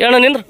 ಏನ ನಿಂದ್ರ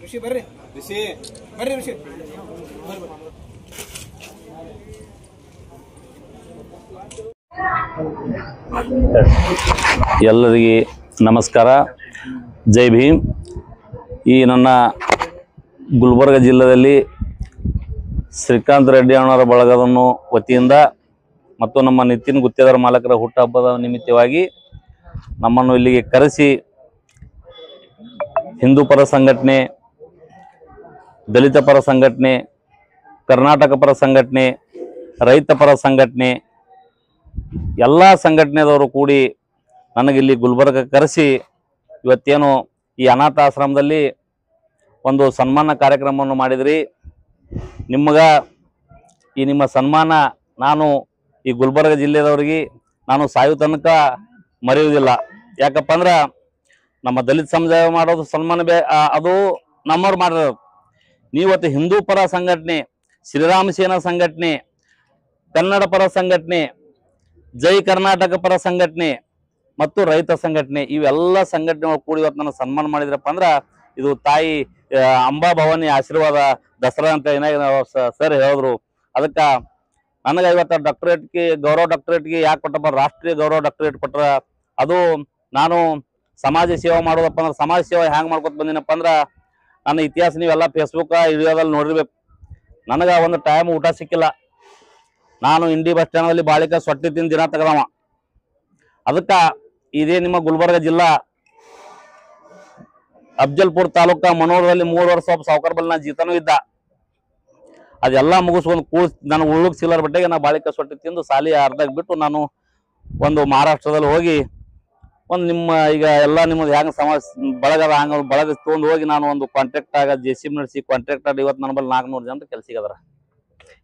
ಋಷಿ ಬರ್ರಿ ಋಷಿ ಎಲ್ಲರಿಗೆ ನಮಸ್ಕಾರ, ಜೈ ಭೀಮ್. ಈ ನನ್ನ ಗುಲ್ಬರ್ಗ ಜಿಲ್ಲೆಯಲ್ಲಿ ಶ್ರೀಕಾಂತ್ ರೆಡ್ಡಿ ಅವರ ಬಳಗದನ್ನು ವತಿಯಿಂದ ಮತ್ತು ನಮ್ಮ ನಿತಿನ್ ಗುತ್ತೇದಾರ್ ಮಾಲಕರ ಹುಟ್ಟುಹಬ್ಬದ ನಿಮಿತ್ತವಾಗಿ ನಮ್ಮನ್ನು ಇಲ್ಲಿಗೆ ಕರೆಸಿ ಹಿಂದೂ ಪರ ಸಂಘಟನೆ, ದಲಿತ ಪರ ಸಂಘಟನೆ, ಕರ್ನಾಟಕ ಪರ ಸಂಘಟನೆ, ರೈತ ಪರ ಸಂಘಟನೆ ಎಲ್ಲ ಸಂಘಟನೆದವರು ಕೂಡಿ ನನಗಿಲ್ಲಿ ಗುಲ್ಬರ್ಗ ಕರೆಸಿ ಇವತ್ತೇನು ಈ ಅನಾಥ ಆಶ್ರಮದಲ್ಲಿ ಒಂದು ಸನ್ಮಾನ ಕಾರ್ಯಕ್ರಮವನ್ನು ಮಾಡಿದ್ರಿ. ನಿಮ್ಮ ಸನ್ಮಾನ ನಾನು ಈ ಗುಲ್ಬರ್ಗ ಜಿಲ್ಲೆದವ್ರಿಗೆ ನಾನು ಸಾಯೋ ತನಕ ಮರೆಯುವುದಿಲ್ಲ. ಯಾಕಪ್ಪ ಅಂದ್ರೆ ನಮ್ಮ ದಲಿತ ಸಮುದಾಯ ಮಾಡೋದು ಸನ್ಮಾನ ಅದು ನಮ್ಮವ್ರು ಮಾಡಿರೋದು. ನೀವತ್ತು ಹಿಂದೂ ಪರ ಸಂಘಟನೆ, ಶ್ರೀರಾಮ ಸೇನಾ ಸಂಘಟನೆ, ಕನ್ನಡ ಪರ ಸಂಘಟನೆ, ಜೈ ಕರ್ನಾಟಕ ಪರ ಸಂಘಟನೆ ಮತ್ತು ರೈತ ಸಂಘಟನೆ ಇವೆಲ್ಲ ಸಂಘಟನೆಗಳು ಕೂಡಿ ಇವತ್ತು ನನ್ನ ಸನ್ಮಾನ ಮಾಡಿದ್ರಪ್ಪ ಅಂದ್ರೆ ಇದು ತಾಯಿ ಅಂಬಾ ಭವಾನಿ ಆಶೀರ್ವಾದ ದಸರಾ ಅಂತ ಏನಾಗ ಸರ್ ಹೇಳಿದ್ರು. ಅದಕ್ಕೆ ನನಗೆ ಇವತ್ತು ಡಾಕ್ಟರೇಟ್ಗೆ ಗೌರವ ಡಾಕ್ಟರೇಟ್ಗೆ ಯಾಕೆ ಕೊಟ್ಟಪ್ಪ, ರಾಷ್ಟ್ರೀಯ ಗೌರವ ಡಾಕ್ಟರೇಟ್ ಕೊಟ್ರ ಅದು ನಾನು ಸಮಾಜ ಸೇವೆ ಮಾಡೋದಪ್ಪ ಅಂದ್ರೆ ಸಮಾಜ ಸೇವೆ ಹ್ಯಾಂಗೆ ಮಾಡ್ಕೊತ ಬಂದಿನಪ್ಪ ಅಂದ್ರೆ ನನ್ನ ಇತಿಹಾಸ ನೀವೆಲ್ಲ ಫೇಸ್ಬುಕ್ ವಿಡಿಯೋದಲ್ಲಿ ನೋಡಿರ್ಬೇಕು. ನನಗೆ ಒಂದು ಟೈಮ್ ಊಟ ಸಿಕ್ಕಿಲ್ಲ. ನಾನು ಇಂಡಿ ಬಸ್ ಸ್ಟ್ಯಾಂಡಲ್ಲಿ ಬಾಳಿಕ ಸೊಟ್ಟಿ ತಿಂದು ದಿನ ತೆಗೆದವ. ಅದಕ್ಕೆ ಇದೇ ನಿಮ್ಮ ಗುಲ್ಬರ್ಗ ಜಿಲ್ಲಾ ಅಫ್ಜಲ್ಪುರ್ ತಾಲೂಕಾ ಮನೋರದಲ್ಲಿ 3 ವರ್ಷ ಒಬ್ಬ ಸಾವುಕಾರ ಬಲ್ಲಿ ನಾ ಜೀತನೂ ಇದ್ದ. ಅದೆಲ್ಲ ಮುಗಿಸ್ಕೊಂಡು ನಾನು ಉಳ್ಳುಕ್ ಸಿಲ್ಲರ್ ಬಟ್ಟೆಗೆ ನಾ ಬಾಳಿಕ ಸೊಟ್ಟಿ ತಿಂದು ಸಾಲಿ ಅರ್ಧಕ್ಕೆ ಬಿಟ್ಟು ನಾನು ಒಂದು ಮಹಾರಾಷ್ಟ್ರದಲ್ಲಿ ಹೋಗಿ ಒಂದು ನಿಮ್ಮ ಈಗ ಎಲ್ಲ ನಿಮ್ಮದು ಹೆಂಗೆ ಸಮಾಜ ಬಳಗದ ಹಂಗೆ ಬಳಗ ತೊಗೊಂಡು ಹೋಗಿ ನಾನು ಒಂದು ಕಾಂಟ್ರಾಕ್ಟ್ ಆಗ JCB ನಡೆಸಿ ಕಾಂಟ್ರಾಕ್ಟ್ ಆಗಿ ಇವತ್ತು ನನ್ನ ಬಲ್ಲಿ 400 ಜನ ಕೆಲಸಿಗದರ.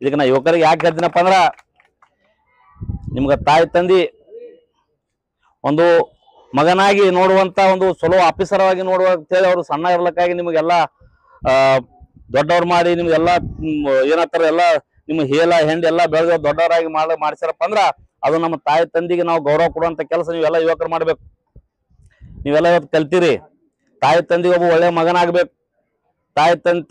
ಇದಕ್ಕೆ ನಾ ಯುವಕರಿಗೆ ಯಾಕೆ ಹೇಳ್ತೀನಪ್ಪ ಅಂದ್ರೆ ನಿಮ್ಗೆ ತಾಯಿ ತಂದಿ ಒಂದು ಮಗನಾಗಿ ನೋಡುವಂತ ಒಂದು ಚಲೋ ಆಫೀಸರ್ ಆಗಿ ನೋಡುವ ಅಂತೇಳಿ ಅವರು ಸಣ್ಣ ಇರ್ಲಕ್ಕಾಗಿ ನಿಮಗೆಲ್ಲ ದೊಡ್ಡವ್ರು ಮಾಡಿ ನಿಮ್ಗೆಲ್ಲ ಏನತ್ತರ ಎಲ್ಲ ನಿಮ್ಮ ಹೇಲ ಹೆಂಡ್ ಎಲ್ಲ ಬೆಳೆದ ದೊಡ್ಡವರಾಗಿ ಮಾಡಿಸ್ಯಾರಪ್ಪ ಅಂದ್ರ ಅದು ನಮ್ಮ ತಾಯಿ ತಂದಿಗೆ ನಾವು ಗೌರವ ಕೊಡುವಂತ ಕೆಲಸ ನೀವೆಲ್ಲ ಯುವಕರು ಮಾಡ್ಬೇಕು. ನೀವೆಲ್ಲ ಇವತ್ತು ಕಲ್ತೀರಿ. ತಾಯಿ ತಂದಿಗೆ ಒಬ್ಬ ಒಳ್ಳೆ ಮಗನಾಗ್ಬೇಕು.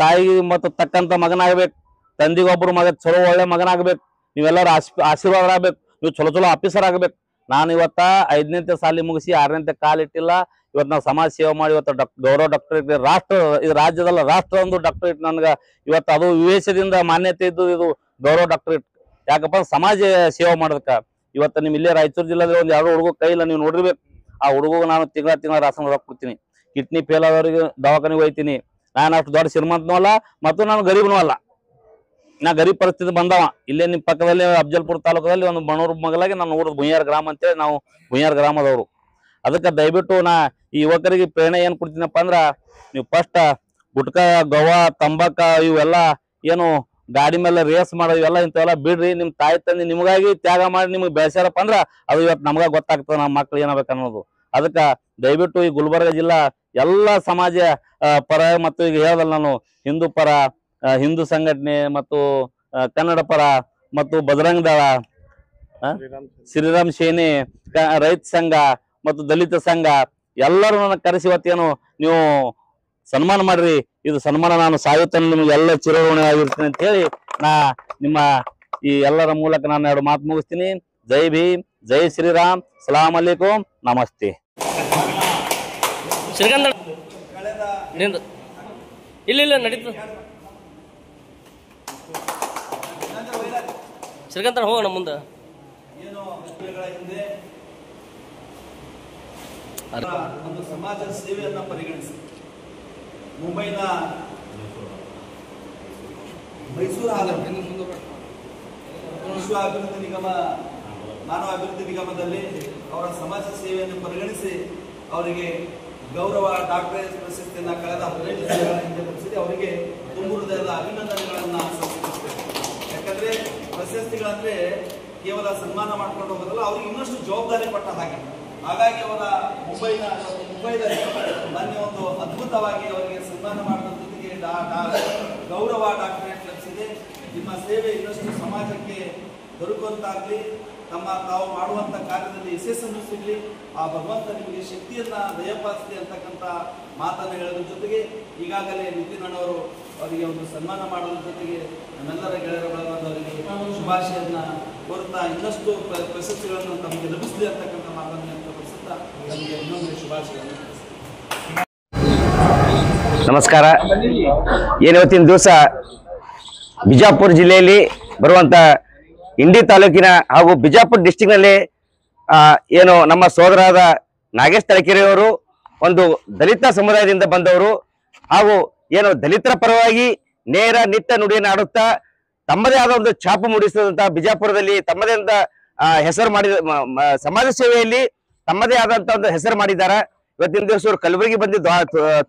ತಾಯಿ ಮತ್ತು ತಕ್ಕಂತ ಮಗನಾಗ್ಬೇಕು. ತಂದಿಗೊಬ್ಬರು ಮಗ ಚಲೋ ಒಳ್ಳೆ ಮಗನಾಗ್ಬೇಕು. ನೀವೆಲ್ಲರೂ ಆಶೀರ್ವಾದ ಆಗ್ಬೇಕು. ನೀವು ಚಲೋ ಆಫೀಸರ್ ಆಗ್ಬೇಕು. ನಾನು ಇವತ್ತ 5ನೇ ಸಾಲಿ ಮುಗಿಸಿ 6ನೇ ಕಾಲಿಟ್ಟಿಲ್ಲ. ಇವತ್ತು ನಾವು ಸಮಾಜ ಸೇವೆ ಮಾಡಿ ಇವತ್ತು ಗೌರವ ಡಾಕ್ಟರೇಟ್ ಇದು ರಾಜ್ಯದಲ್ಲ ರಾಷ್ಟ್ರ ಒಂದು ಡಾಕ್ಟರೇಟ್ ನನಗೆ ಇವತ್ತು ಅದು ವಿವೇಚದಿಂದ ಮಾನ್ಯತೆ ಇದ್ದು ಇದು ಗೌರವ ಡಾಕ್ಟರೇಟ್. ಯಾಕಪ್ಪ ಸಮಾಜ ಸೇವೆ ಮಾಡೋದಕ್ಕೆ ಇವತ್ತು ನಿಮ್ಮ ಇಲ್ಲೇ ರಾಯಚೂರು ಜಿಲ್ಲೆಯಲ್ಲಿ ಒಂದು 2 ಹುಡುಗ ಕೈಲ್ಲ ನೀವು ನೋಡಿರ್ಬೇಕು. ಆ ಹುಡುಗ ನಾನು ತಿಂಗಳ ರಾಸನ ರೊಕ್ಕ ಕೊಡ್ತೀನಿ. ಕಿಡ್ನಿ ಫೇಲ್ ಆದವರಿಗೆ ದವಾಖಾನೆಗೆ ಹೋಗ್ತೀನಿ. ನಾನು ಅಷ್ಟು ದೊಡ್ಡ ಶ್ರೀಮಂತನೂ ಅಲ್ಲ ಮತ್ತು ನಾನು ಗರೀಬನೂ ಅಲ್ಲ. ನಾ ಗರೀಬ್ ಪರಿಸ್ಥಿತಿ ಬಂದವ. ಇಲ್ಲೇ ನಿಮ್ಮ ಪಕ್ಕದಲ್ಲಿ ಅಫ್ಜಲ್ಪುರ್ ತಾಲೂಕದಲ್ಲಿ ಒಂದು ಮಣೂರು ಮಗಲಾಗಿ ನಾನು ಊರದ್ದು ಭುಯ್ಯಾರ್ ಗ್ರಾಮ ಅಂತೇಳಿ ನಾವು ಭುಯ್ಯಾರ್ ಗ್ರಾಮದವರು. ಅದಕ್ಕೆ ದಯವಿಟ್ಟು ನಾ ಈ ಯುವಕರಿಗೆ ಪ್ರೇರಣೆ ಏನು ಕೊಡ್ತೀನಪ್ಪ ಅಂದ್ರೆ ನೀವು ಫಸ್ಟ್ ಗುಟ್ಕ ಗವ್ವ ತಂಬಾಕ ಇವೆಲ್ಲ ಏನು ಗಾಡಿ ಮೇಲೆ ರೇಸ್ ಮಾಡೋದು ಇವೆಲ್ಲ ಇಂಥವೆಲ್ಲ ಬಿಡ್ರಿ. ನಿಮ್ಮ ತಾಯಿ ತಂದೆ ನಿಮಗಾಗಿ ತ್ಯಾಗ ಮಾಡಿ ನಿಮ್ಗೆ ಬೆಳೆಸ್ಯಾರಪ್ಪ ಅಂದ್ರೆ ಅದು ಇವತ್ತು ನಮ್ಗೆ ಗೊತ್ತಾಗ್ತದೆ ನಮ್ಮ ಮಕ್ಳು ಏನಾಗಬೇಕು ಅನ್ನೋದು. ಅದಕ್ಕೆ ದಯವಿಟ್ಟು ಈ ಗುಲ್ಬರ್ಗ ಜಿಲ್ಲಾ ಎಲ್ಲ ಸಮಾಜ ಪರ ಮತ್ತು ಈಗ ಹೇಳದಲ್ಲ ನಾನು ಹಿಂದೂ ಪರ, ಹಿಂದೂ ಸಂಘಟನೆ ಮತ್ತು ಕನ್ನಡ ಪರ ಮತ್ತು ಬಜರಂಗ ದಳ, ಶ್ರೀರಾಮ್ ಸೇನೆ, ರೈತ ಸಂಘ ಮತ್ತು ದಲಿತ ಸಂಘ ಎಲ್ಲರೂ ನನ್ನ ಕರೆಸಿ ಇವತ್ತೇನು ನೀವು ಸನ್ಮಾನ ಮಾಡ್ರಿ. ಇದು ಸನ್ಮಾನ ನಾನು ಸಾಯುತ್ತೇನೆ ನಿಮ್ಗೆ ಎಲ್ಲ ಚಿರಋಣಿ ಆಗಿರ್ತೀನಿ ಅಂತ ಹೇಳಿ ನಾ ನಿಮ್ಮ ಈ ಎಲ್ಲರ ಮೂಲಕ ನಾನು 2 ಮಾತು ಮುಗಿಸ್ತೀನಿ. ಜೈ ಭೀಮ್, ಜೈ ಶ್ರೀರಾಮ್, ಸಲಾಮ್ ಅಲೈಕುಂ, ನಮಸ್ತೆ. ಇಲ್ಲ ನಡೀತು ಶ್ರೀಕಾಂತ ಹೋಗೋಣ ಮುಂದೆ. ಏನು ವರ್ಷಗಳ ಹಿಂದೆ ಒಂದು ಸಮಾಜ ಸೇವೆಯನ್ನ ಪರಿಗಣಿಸಿ ಮುಂಬೈನ ಮೈಸೂರು ವಿಶ್ವ ಅಭಿವೃದ್ಧಿ ನಿಗಮ ಮಾನವ ಅಭಿವೃದ್ಧಿ ನಿಗಮದಲ್ಲಿ ಅವರ ಸಮಾಜ ಸೇವೆಯನ್ನು ಪರಿಗಣಿಸಿ ಅವರಿಗೆ ಗೌರವ ಡಾಕ್ಟರೇಟ್ ಪ್ರಶಸ್ತಿಯನ್ನು ಕಳೆದ 15 ದಿನಗಳ ಹಿಂದೆ ಲಭಿಸಿದೆ. ಅವರಿಗೆ ತುಂಬು ಹೃದಯದ ಅಭಿನಂದನೆಗಳನ್ನ ಸಲ್ಲಿಸುತ್ತೇವೆ. ಯಾಕಂದ್ರೆ ಪ್ರಶಸ್ತಿಗಳಂದ್ರೆ ಕೇವಲ ಸನ್ಮಾನ ಮಾಡ್ಕೊಂಡು ಹೋಗೋದಲ್ಲ, ಅವ್ರಿಗೆ ಇನ್ನಷ್ಟು ಜವಾಬ್ದಾರಿ ಕೊಟ್ಟ ಹಾಗೆ. ಹಾಗಾಗಿ ಅವರ ಮುಂಬೈದಲ್ಲಿ ಮೊನ್ನೆ ಒಂದು ಅದ್ಭುತವಾಗಿ ಅವರಿಗೆ ಸನ್ಮಾನ ಮಾಡಿದ ಜೊತೆಗೆ ಗೌರವ ಡಾಕ್ಟರೇಟ್ ಲಭಿಸಿದೆ. ನಿಮ್ಮ ಸೇವೆ ಇನ್ನಷ್ಟು ಸಮಾಜಕ್ಕೆ ದೊರಕುವಂತಾಗಲಿ, ತಾವು ಮಾಡುವಂತ ಕಾರ್ಯದಲ್ಲಿ ಯಶಸ್ಸನ್ನು ಸಿಗಲಿ, ಆ ಭಗವಂತ ನಿಮಗೆ ಶಕ್ತಿಯನ್ನ ದಯಪಾಲಿಸಲಿ ಅಂತಕ್ಕಂಥ ಮಾತನ್ನು ಹೇಳೋದ್ರ ಜೊತೆಗೆ ಈಗಾಗಲೇ ನಿತಿನ್ ಅಣ್ಣವರು ಅವರಿಗೆ ಒಂದು ಸನ್ಮಾನ ಮಾಡೋದ್ರ ಜೊತೆಗೆ ನಮ್ಮೆಲ್ಲರ ಗೆಳೆಯರ ಬಳಗದವರಿಗೆ ಶುಭಾಶಯನ್ನ ಕೋರುತ್ತಾ ಇನ್ನಷ್ಟು ಪ್ರಶಸ್ತಿಗಳನ್ನು ತಮಗೆ ಲಭಿಸಲಿ ಅಂತಕ್ಕಂಥ ಮಾತನ್ನು ವ್ಯಕ್ತಪಡಿಸುತ್ತಾ ನಮಗೆ ಇನ್ನೊಂದು ಶುಭಾಶಯವನ್ನು. ನಮಸ್ಕಾರ. ಇವತ್ತಿನ ದಿವಸ ಬಿಜಾಪುರ ಜಿಲ್ಲೆಯಲ್ಲಿ ಬರುವಂತ ಇಂಡಿ ತಾಲೂಕಿನ ಹಾಗೂ ಬಿಜಾಪುರ ಡಿಸ್ಟಿಕ್ನಲ್ಲಿ ಏನು ನಮ್ಮ ಸೋದರಾದ ನಾಗೇಶ್ ತಳಕೆರೆಯವರು ಒಂದು ದಲಿತ ಸಮುದಾಯದಿಂದ ಬಂದವರು ಹಾಗೂ ಏನು ದಲಿತರ ಪರವಾಗಿ ನೇರ ನಿಟ್ಟ ನುಡಿಯನ್ನು ಆಡುತ್ತಾ ತಮ್ಮದೇ ಆದ ಒಂದು ಛಾಪು ಮೂಡಿಸಿದಂತಹ ಬಿಜಾಪುರದಲ್ಲಿ ತಮ್ಮದೇ ಆದ ಹೆಸರು ಮಾಡಿದ ಸಮಾಜ ಸೇವೆಯಲ್ಲಿ ತಮ್ಮದೇ ಆದಂತ ಒಂದು ಹೆಸರು ಮಾಡಿದ್ದಾರೆ. ಇವತ್ತಿನ ದಿವಸ ಅವರು ಕಲಬುರಗಿ ಬಂದಿದ್ದು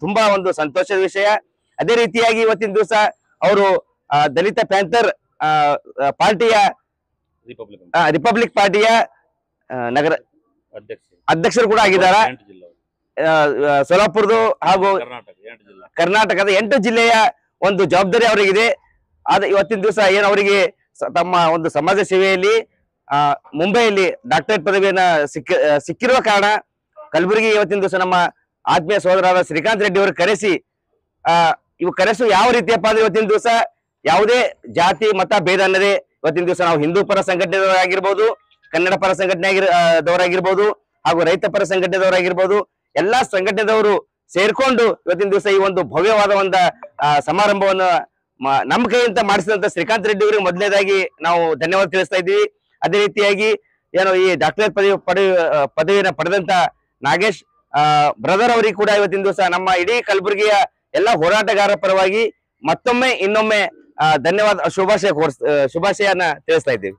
ತುಂಬಾ ಒಂದು ಸಂತೋಷದ ವಿಷಯ. ಅದೇ ರೀತಿಯಾಗಿ ಇವತ್ತಿನ ದಿವಸ ಅವರು ದಲಿತ ಪ್ಯಾಂಥರ್ ಪಾರ್ಟಿಯ ರಿಪಬ್ಲಿಕ್ ಪಾರ್ಟಿಯ ನಗರ ಅಧ್ಯಕ್ಷರು ಕೂಡ ಆಗಿದ್ದಾರೆ. ಸೋಲಾಪುರದು ಹಾಗೂ ಕರ್ನಾಟಕದ 8 ಜಿಲ್ಲೆಯ ಒಂದು ಜವಾಬ್ದಾರಿ ಅವರಿಗಿದೆ. ಆದ ಇವತ್ತಿನ ದಿವಸ ಏನು ಅವರಿಗೆ ತಮ್ಮ ಒಂದು ಸಮಾಜ ಸೇವೆಯಲ್ಲಿ ಮುಂಬೈಯಲ್ಲಿ ಡಾಕ್ಟರೇಟ್ ಪದವಿಯನ್ನ ಸಿಕ್ಕಿರುವ ಕಾರಣ ಕಲಬುರಗಿ ಇವತ್ತಿನ ದಿವಸ ನಮ್ಮ ಆತ್ಮೀಯ ಸೋದರಾದ ಶ್ರೀಕಾಂತ್ ರೆಡ್ಡಿ ಅವರು ಕರೆಸಿ ಕರೆಸು ಯಾವ ರೀತಿಯಪ್ಪ ಅಂದ್ರೆ ಇವತ್ತಿನ ದಿವಸ ಯಾವುದೇ ಜಾತಿ ಮತ ಭೇದ ಅನ್ನದೇ ಇವತ್ತಿನ ದಿವಸ ನಾವು ಹಿಂದೂ ಪರ ಸಂಘಟನೆದವರಾಗಿರ್ಬೋದು, ಕನ್ನಡ ಪರ ಸಂಘಟನೆದವರಾಗಿರ್ಬೋದು ಹಾಗೂ ರೈತ ಪರ ಸಂಘಟನೆದವರಾಗಿರ್ಬೋದು, ಎಲ್ಲಾ ಸಂಘಟನೆದವರು ಸೇರ್ಕೊಂಡು ಇವತ್ತಿನ ದಿವಸ ಈ ಒಂದು ಭವ್ಯವಾದ ಒಂದು ಸಮಾರಂಭವನ್ನು ನಮ್ಮ ಕೈಯಿಂದ ಮಾಡಿಸಿದಂತ ಶ್ರೀಕಾಂತ್ ರೆಡ್ಡಿ ಅವರಿಗೆ ಮೊದಲನೇದಾಗಿ ನಾವು ಧನ್ಯವಾದ ತಿಳಿಸ್ತಾ ಇದ್ದೀವಿ. ಅದೇ ರೀತಿಯಾಗಿ ಏನು ಈ ಡಾಕ್ಟರೇಟ್ ಪದವಿಯನ್ನು ಪಡೆದಂತ ನಾಗೇಶ್ ಬ್ರದರ್ ಅವರಿಗೆ ಕೂಡ ಇವತ್ತಿನ ದಿವಸ ನಮ್ಮ ಇಡೀ ಕಲಬುರಗಿಯ ಎಲ್ಲ ಹೋರಾಟಗಾರರ ಪರವಾಗಿ ಮತ್ತೊಮ್ಮೆ ಇನ್ನೊಮ್ಮೆ ಧನ್ಯವಾದ ಶುಭಾಶಯನ್ನ ತಿಳಿಸ್ತಾ ಇದ್ದೀವಿ.